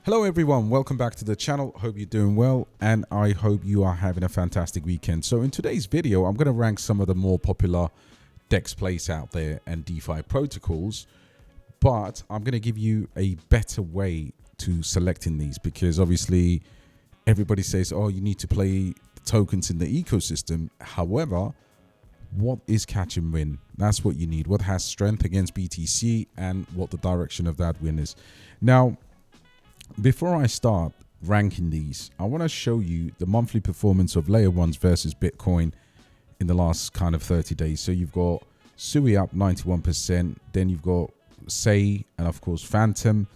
Hello everyone, welcome back to the channel. Hope you're doing well and I hope you are having a fantastic weekend. So in today's video, I'm going to rank some of the more popular DEX plays out there and DeFi protocols, but I'm going to give you a better way to selecting these because obviously everybody says, oh, you need to play the tokens in the ecosystem. However, what is catch and win? That's what you need. What has strength against BTC and what the direction of that win is. Now, before I start ranking these, I want to show you the monthly performance of layer ones versus Bitcoin in the last kind of 30 days. So you've got Sui up 91%, then you've got Say and of course Phantom,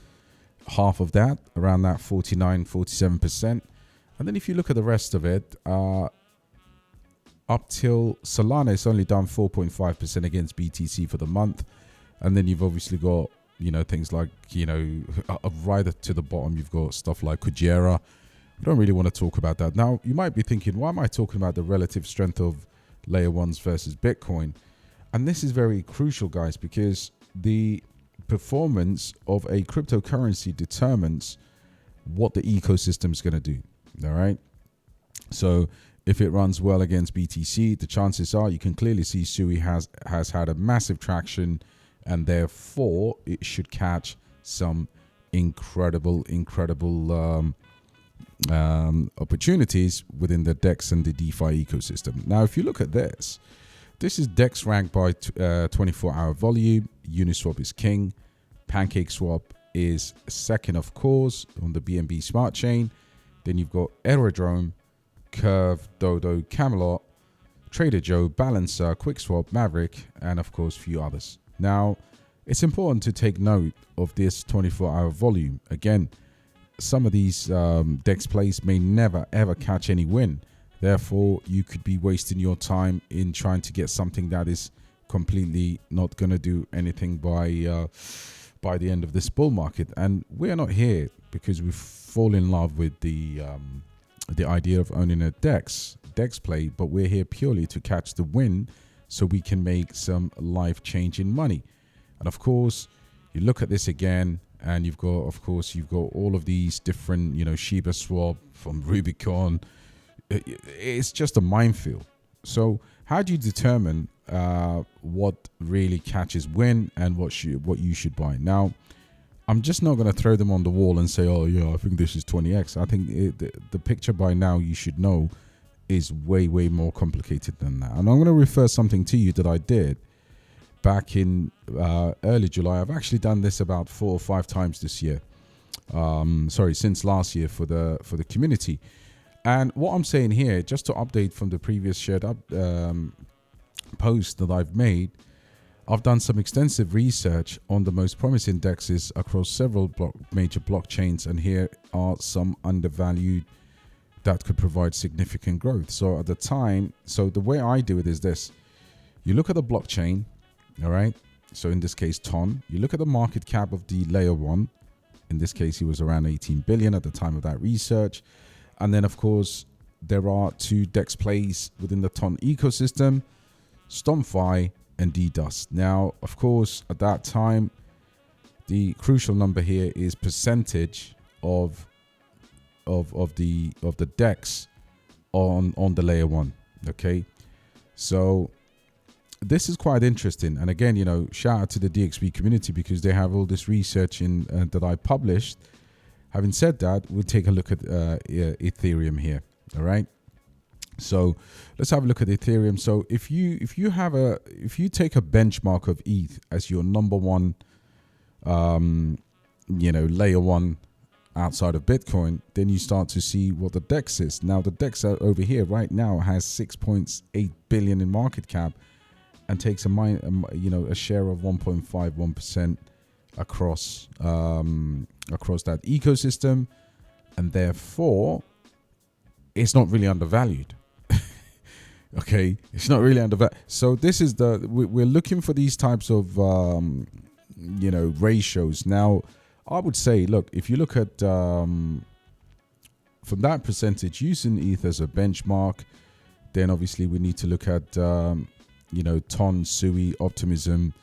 half of that, around that 47%. And then if you look at the rest of it, up till Solana, it's only done 4.5% against BTC for the month. And then you've obviously got, you know, things like, you know, right to the bottom, you've got stuff like Kujera. We don't really want to talk about that. Now, you might be thinking, why am I talking about the relative strength of layer ones versus Bitcoin? And this is very crucial, guys, because the performance of a cryptocurrency determines what the ecosystem is going to do. All right. So if it runs well against BTC, the chances are you can clearly see Sui has had a massive traction, and therefore it should catch some incredible opportunities within the DEX and the DeFi ecosystem. Now, if you look at this is DEX ranked by 24-hour volume. Uniswap is king. PancakeSwap is second, of course, on the BNB Smart Chain. Then you've got Aerodrome, Curve, Dodo, Camelot, Trader Joe, Balancer, QuickSwap, Maverick, and of course, a few others. Now, it's important to take note of this 24-hour volume. Again, some of these DEX plays may never ever catch any win. Therefore, you could be wasting your time in trying to get something that is completely not going to do anything by the end of this bull market. And we're not here because we fall in love with the idea of owning a DEX play, but we're here purely to catch the win, so we can make some life-changing money. And of course, you look at this again, and you've got all of these different, you know, Shiba Swap from Rubicon. It's just a minefield. So how do you determine what really catches win and what you should buy? Now, I'm just not going to throw them on the wall and say, oh yeah, I think this is 20x. I think the picture by now, you should know, is way more complicated than that. And I'm going to refer something to you that I did back in early July. I've actually done this about 4 or 5 times this year. Since last year for the community. And what I'm saying here, just to update from the previous shared up post that I've made, I've done some extensive research on the most promising DEXs across several major blockchains, and here are some undervalued that could provide significant growth. So at the time, the way I do it is this: you look at the blockchain, all right? So in this case, Tron. You look at the market cap of the layer one. In this case, it was around 18 billion at the time of that research. And then, of course, there are 2 DEX plays within the Tron ecosystem, StompFi and DDust. Now, of course, at that time, the crucial number here is percentage of the DEX on the layer one. Okay, so this is quite interesting. And again, you know, shout out to the DXB community because they have all this research in that I published. Having said that, we'll take a look at Ethereum here. All right. So let's have a look at Ethereum. So if you take a benchmark of ETH as your number one, layer one outside of Bitcoin, then you start to see what the DEX is. Now the DEX over here right now has 6.8 billion in market cap and takes a share of 1.51% across that ecosystem, and therefore it's not really undervalued. Okay, it's not really undervalued. So this is we're looking for these types of ratios. Now, I would say, look, if you look at from that percentage using ETH as a benchmark, then obviously we need to look at Ton, Sui, Optimism,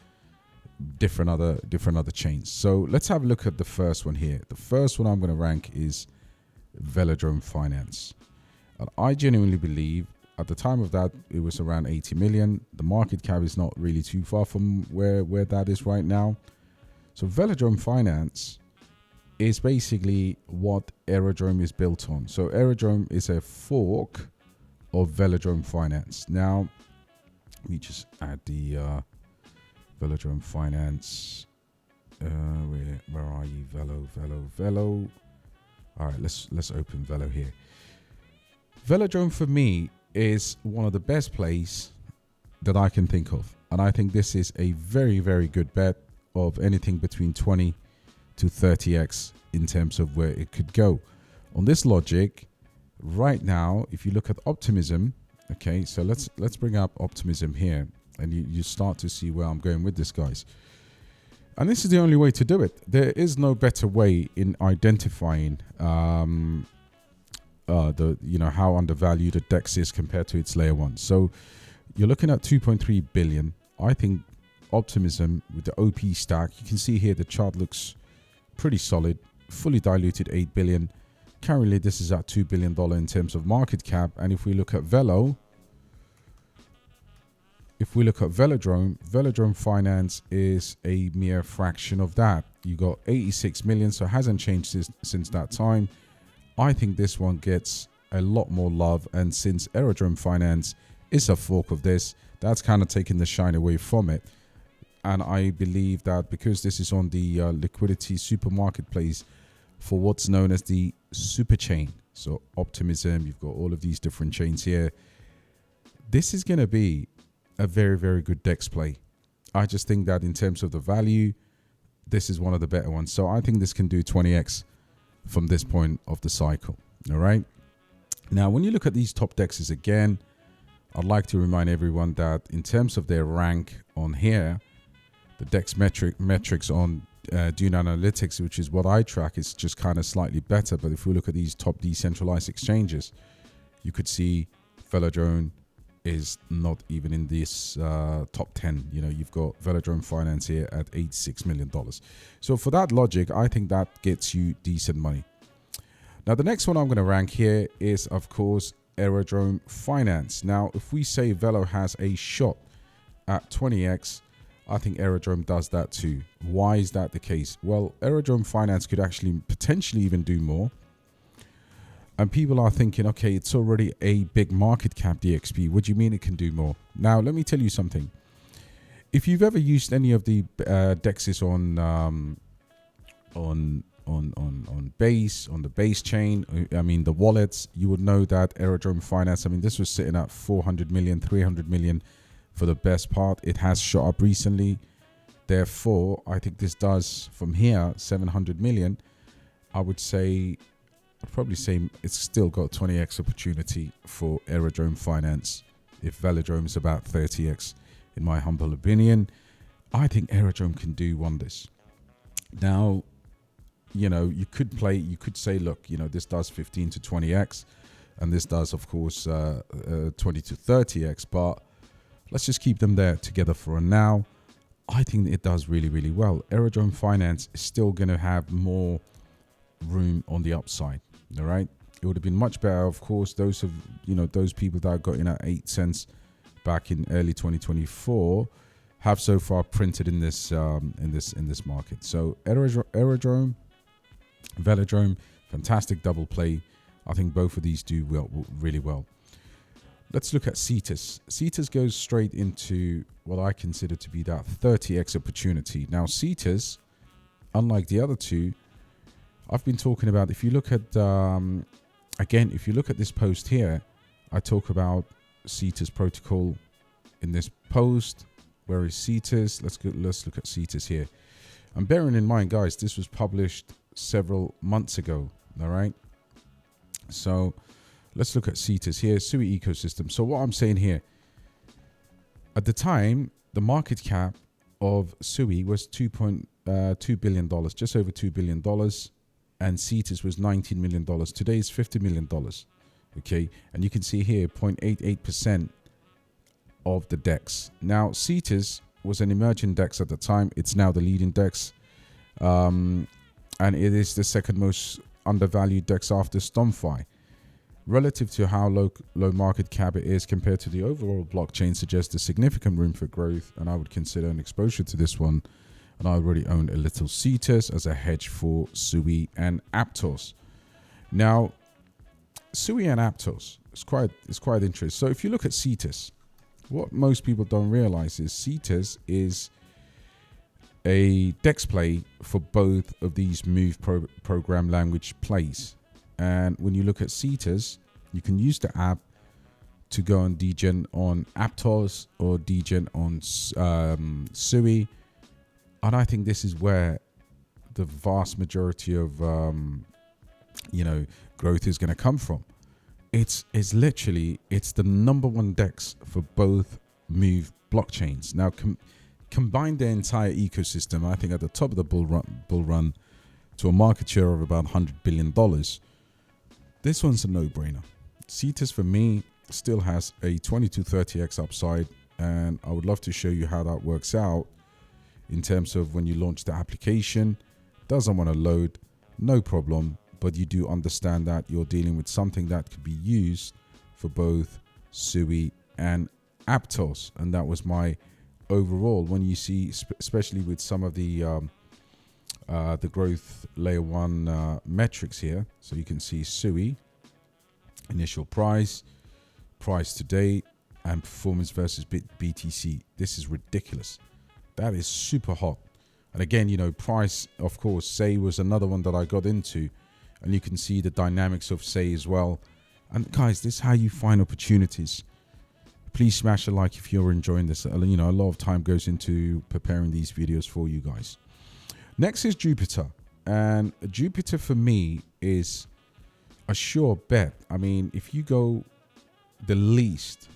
different other chains. So let's have a look at the first one here. The first one I'm going to rank is Velodrome Finance. And I genuinely believe at the time of that, it was around 80 million. The market cap is not really too far from where that is right now. So Velodrome Finance is basically what Aerodrome is built on. So Aerodrome is a fork of Velodrome Finance. Now, let me just add the Velodrome Finance. Where are you? Velo. All right, let's open Velo here. Velodrome for me is one of the best plays that I can think of. And I think this is a very, very good bet of anything between 20 to 30x in terms of where it could go. On this logic, right now, if you look at optimism, okay, so let's bring up optimism here, and you start to see where I'm going with this, guys. And this is the only way to do it. There is no better way in identifying how undervalued the DEX is compared to its layer one. So you're looking at 2.3 billion. I think optimism with the OP stack, you can see here the chart looks pretty solid, fully diluted 8 billion. Currently this is at $2 billion in terms of market cap. And if we look at Velodrome Finance is a mere fraction of that. You got 86 million, so it hasn't changed since that time. I think this one gets a lot more love, and since Aerodrome Finance is a fork of this, that's kind of taking the shine away from it. And I believe that because this is on the liquidity super marketplace for what's known as the super chain, so optimism, you've got all of these different chains here. This is going to be a very, very good DEX play. I just think that in terms of the value, this is one of the better ones. So I think this can do 20x from this point of the cycle. All right. Now, when you look at these top DEXs again, I'd like to remind everyone that in terms of their rank on here, the DEX metrics on Dune Analytics, which is what I track, is just kind of slightly better. But if we look at these top decentralized exchanges, you could see Velodrome is not even in this top 10. You know, you've got Velodrome Finance here at $86 million. So for that logic, I think that gets you decent money. Now, the next one I'm going to rank here is, of course, Aerodrome Finance. Now, if we say Velo has a shot at 20x, I think Aerodrome does that too. Why is that the case? Well, Aerodrome Finance could actually potentially even do more. And people are thinking, okay, it's already a big market cap DXP. What do you mean it can do more? Now, let me tell you something. If you've ever used any of the dexes on the base chain, I mean the wallets, you would know that Aerodrome Finance, I mean, this was sitting at 400 million, 300 million for the best part. It has shot up recently. Therefore, I think this does from here 700 million. I'd probably say it's still got 20x opportunity for Aerodrome Finance. If Velodrome is about 30x, in my humble opinion, I think Aerodrome can do wonders. Now, you know, you could say, look, you know, this does 15 to 20x, and this does, of course, 20 to 30x, but let's just keep them there together for now. I think it does really, really well. Aerodrome Finance is still going to have more room on the upside. All right, it would have been much better, of course. Those people that got in at 8 cents back in early 2024 have so far printed in this market. So Aerodrome, Velodrome, fantastic double play. I think both of these do really well. Let's look at Cetus. Cetus goes straight into what I consider to be that 30x opportunity. Now, Cetus, unlike the other two, I've been talking about, if you look at, if you look at this post here, I talk about Cetus protocol in this post. Where is Cetus? Let's look at Cetus here. And bearing in mind, guys, this was published several months ago. All right. So let's look at Cetus here, Sui ecosystem. So what I'm saying here, at the time, the market cap of Sui was $2.2 billion, just over $2 billion. And Cetus was $19 million. Today is $50 million. Okay. And you can see here 0.88% of the DEX. Now, Cetus was an emerging DEX at the time. It's now the leading DEX. And it is the second most undervalued DEX after StoneFi. Relative to how low market cap it is compared to the overall blockchain suggests a significant room for growth, and I would consider an exposure to this one. And I already own a little Cetus as a hedge for Sui and Aptos. Now, Sui and Aptos is quite interesting. So if you look at Cetus, what most people don't realize is Cetus is a DEX play for both of these move program language plays. And when you look at Cetus, you can use the app to go and degen on Aptos or degen on Sui. And I think this is where the vast majority of, growth is going to come from. It's the number one DEX for both move blockchains. Now, combine the entire ecosystem, I think at the top of the bull run to a market share of about $100 billion. This one's a no-brainer. Cetus for me still has a 20 to 30x upside, and I would love to show you how that works out in terms of when you launch the application. Doesn't want to load, no problem, but you do understand that you're dealing with something that could be used for both Sui and Aptos, and that was my overall. When you see, especially with some of the growth layer 1 metrics here, so you can see Sui, initial price to date, and performance versus BTC. This is ridiculous. That is super hot. And again, price, of course, Say was another one that I got into, and you can see the dynamics of Say as well. And guys, this is how you find opportunities. Please smash a like if you're enjoying this. A lot of time goes into preparing these videos for you guys. Next is Jupiter. And Jupiter for me is a sure bet. I mean, if you go the least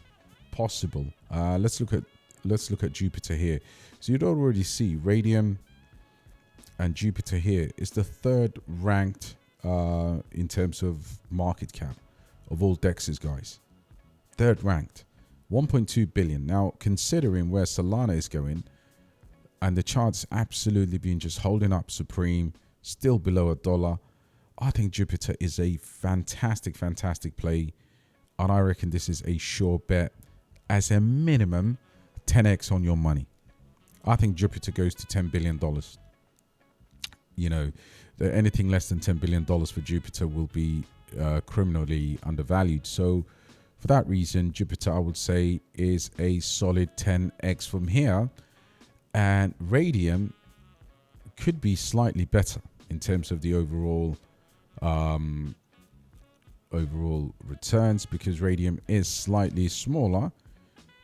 possible, let's look at Jupiter here. So you'd already see Radium and Jupiter here is the third ranked in terms of market cap of all DEXs, guys. Third ranked, 1.2 billion. Now, considering where Solana is going, and the chart's absolutely been just holding up supreme, still below $1, I think Jupiter is a fantastic play, and I reckon this is a sure bet. As a minimum, 10x on your money. I think Jupiter goes to $10 billion. Anything less than $10 billion for Jupiter will be criminally undervalued. So for that reason, Jupiter, I would say, is a solid 10x from here. And Radium could be slightly better in terms of the overall returns, because Radium is slightly smaller.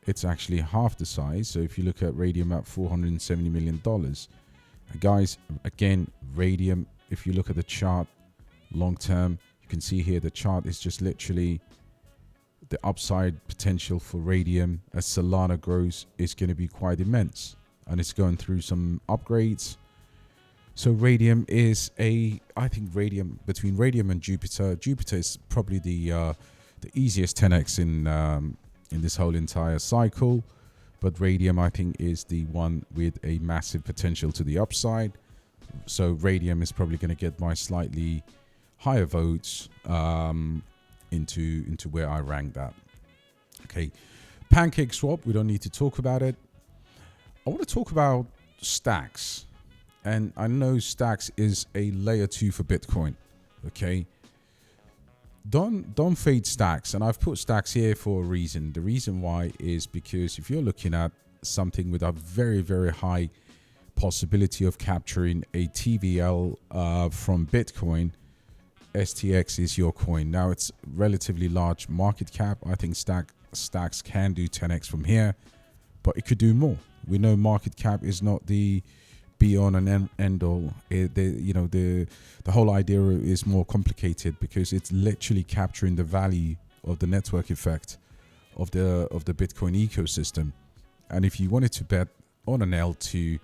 It's actually half the size. So if you look at Radium at $470 million, guys, again, Radium, if you look at the chart long term, you can see here the chart is just literally the upside potential for Radium as Solana grows is going to be quite immense, and it's going through some upgrades. So Radium is I think Radium, between Radium and Jupiter is probably the easiest 10x in this whole entire cycle. But Radium, I think, is the one with a massive potential to the upside. So Radium is probably going to get my slightly higher votes into where I rank that. Okay, PancakeSwap, we don't need to talk about it. I want to talk about Stacks. And I know Stacks is a layer 2 for Bitcoin. Okay, don't fade Stacks, and I've put Stacks here for a reason. The reason why is because if you're looking at something with a very, very high possibility of capturing a TVL from Bitcoin, STX is your coin. Now, it's relatively large market cap. I think Stacks can do 10x from here, but it could do more. We know market cap is not the be on and end all. The whole idea is more complicated, because it's literally capturing the value of the network effect of the Bitcoin ecosystem. And if you wanted to bet on an L2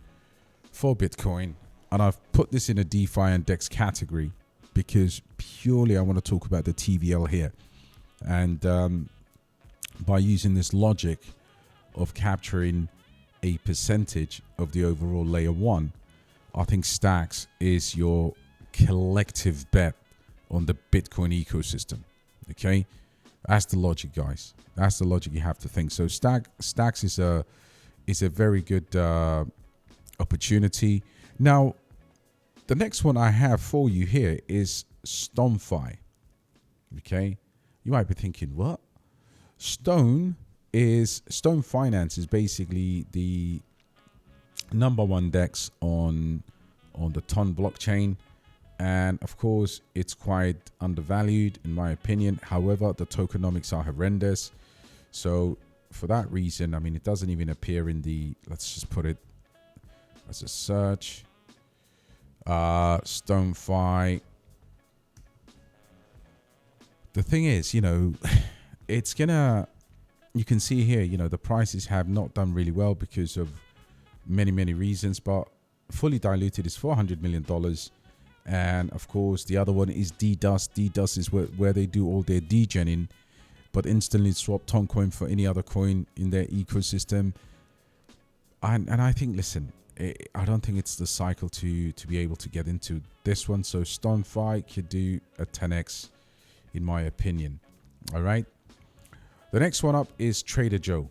for Bitcoin, and I've put this in a DeFi and DEX category because purely I want to talk about the TVL here, and by using this logic of capturing a percentage of the overall layer one, I think Stacks is your collective bet on the Bitcoin ecosystem. Okay, that's the logic, guys. That's the logic you have to think. So Stacks is a very good opportunity. Now, the next one I have for you here is StoneFi. Okay, you might be thinking, what? Stone Finance is basically the #1 DEX on the Tron blockchain, and of course it's quite undervalued in my opinion. However, the tokenomics are horrendous, so for that reason, I mean, it doesn't even appear in the, let's just put it as a search, StoneFi. The thing is, you know, it's gonna, you can see here, you know, the prices have not done really well because of many reasons, but fully diluted is $400 million. And of course, the other one is DDUS. DDUS is where they do all their degening, but instantly swap Tron coin for any other coin in their ecosystem. And I think, listen, I don't think it's the cycle to be able to get into this one. So StoneFi could do a 10x in my opinion. All right. The next one up is Trader Joe.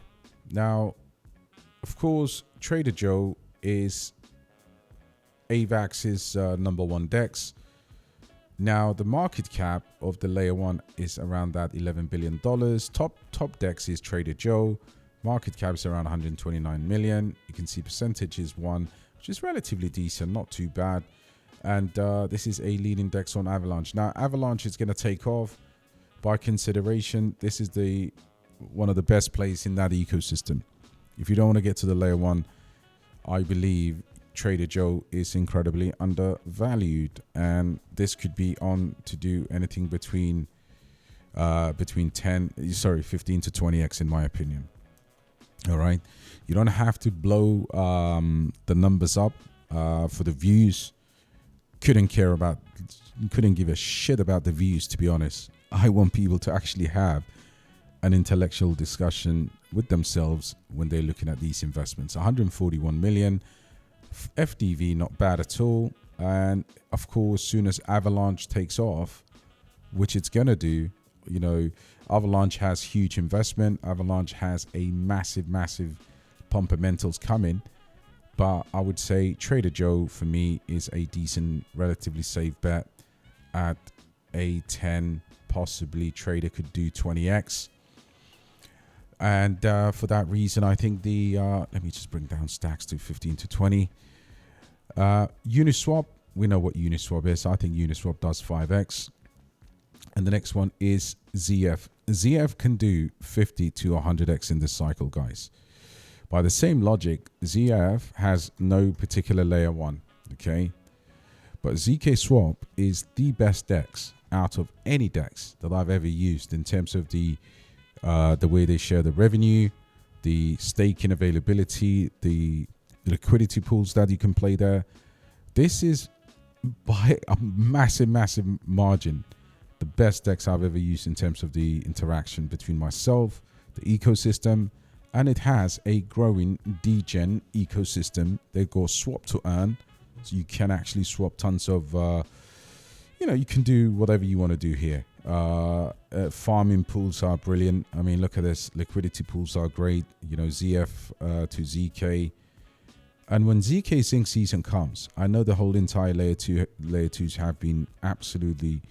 Now, of course, Trader Joe is AVAX's #1 DEX. Now, the market cap of the layer one is around that $11 billion. Top DEX is Trader Joe. Market cap is around 129 million. You can see percentage is 1, which is relatively decent, not too bad. And this is a leading DEX on Avalanche. Now, Avalanche is going to take off. By consideration, this is one of the best plays in that ecosystem. If you don't want to get to the layer one, I believe Trader Joe is incredibly undervalued, and this could be on to do anything between 15 to 20x in my opinion. All right, you don't have to blow the numbers up for the views. Couldn't give a shit about the views, to be honest. I want people to actually have an intellectual discussion with themselves when they're looking at these investments. 141 million FDV, not bad at all. And of course, soon as Avalanche takes off, which it's gonna do, you know, Avalanche has huge investment. Avalanche has a massive fundamentals coming. But I would say Trader Joe for me is a decent, relatively safe bet at a 10. Possibly Trader could do 20x. And for that reason, I think let me just bring down Stacks to 15 to 20. Uniswap, we know what Uniswap is. I think Uniswap does 5x. And the next one is ZF. ZF can do 50 to 100x in this cycle, guys. By the same logic, ZF has no particular layer one, okay? But ZK Swap is the best DEX out of any DEX that I've ever used in terms of the way they share the revenue, the staking availability, the liquidity pools that you can play there. This is by a massive margin the best DEX I've ever used in terms of the interaction between myself, the ecosystem, and it has a growing degen ecosystem. They've got swap to earn, so you can actually swap tons of you can do whatever you want to do here. Farming pools are brilliant. I mean, look at this. Liquidity pools are great. You know, ZF to ZK. And when ZK Sync season comes, I know the whole entire layer 2s have been absolutely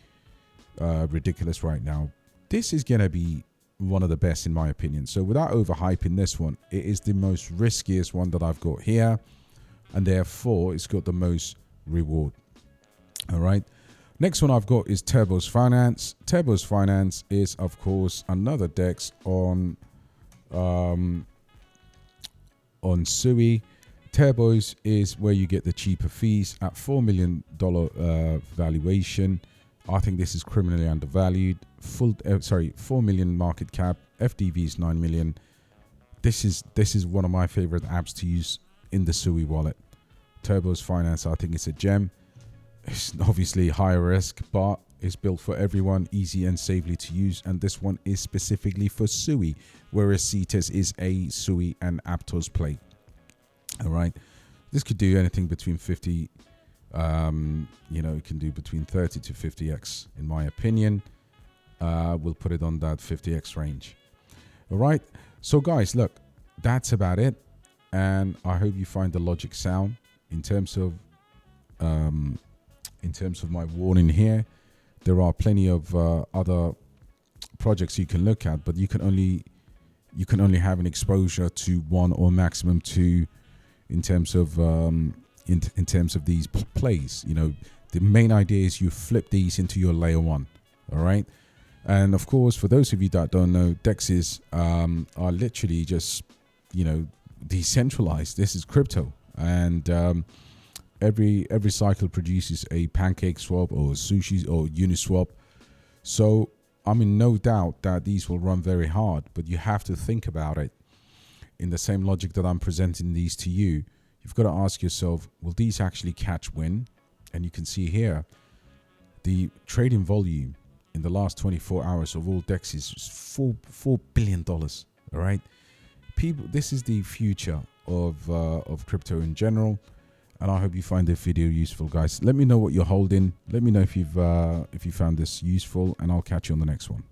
ridiculous right now. This is going to be one of the best in my opinion. So without overhyping this one, it is the most riskiest one that I've got here. And therefore, it's got the most reward. All right. Next one I've got is Turbos Finance. Turbos Finance is, of course, another DEX on Sui. Turbos is where you get the cheaper fees at $4 million valuation. I think this is criminally undervalued. 4 million market cap. FDV is 9 million. This is one of my favorite apps to use in the Sui wallet. Turbos Finance, I think it's a gem. It's obviously higher risk, but it's built for everyone, easy and safely to use. And this one is specifically for Sui, whereas Cetus is a Sui and Aptos play. All right, this could do anything between 50, it can do between 30 to 50x, in my opinion. We'll put it on that 50x range. All right, so guys, look, that's about it, and I hope you find the logic sound in terms of my warning here. There are plenty of other projects you can look at, but you can only have an exposure to one or maximum two in terms of in terms of these plays. The main idea is you flip these into your layer one. All right, and of course, for those of you that don't know, dexes are literally just decentralized. This is crypto, and every cycle produces a pancake swap or sushi or uniswap. So I'm in no doubt that these will run very hard, but you have to think about it in the same logic that I'm presenting these to you. You've got to ask yourself, will these actually catch wind? And you can see here the trading volume in the last 24 hours of all dexes is $4 billion. All right, people, this is the future of crypto in general. And I hope you find this video useful, guys. Let me know what you're holding. Let me know if you found this useful, and I'll catch you on the next one.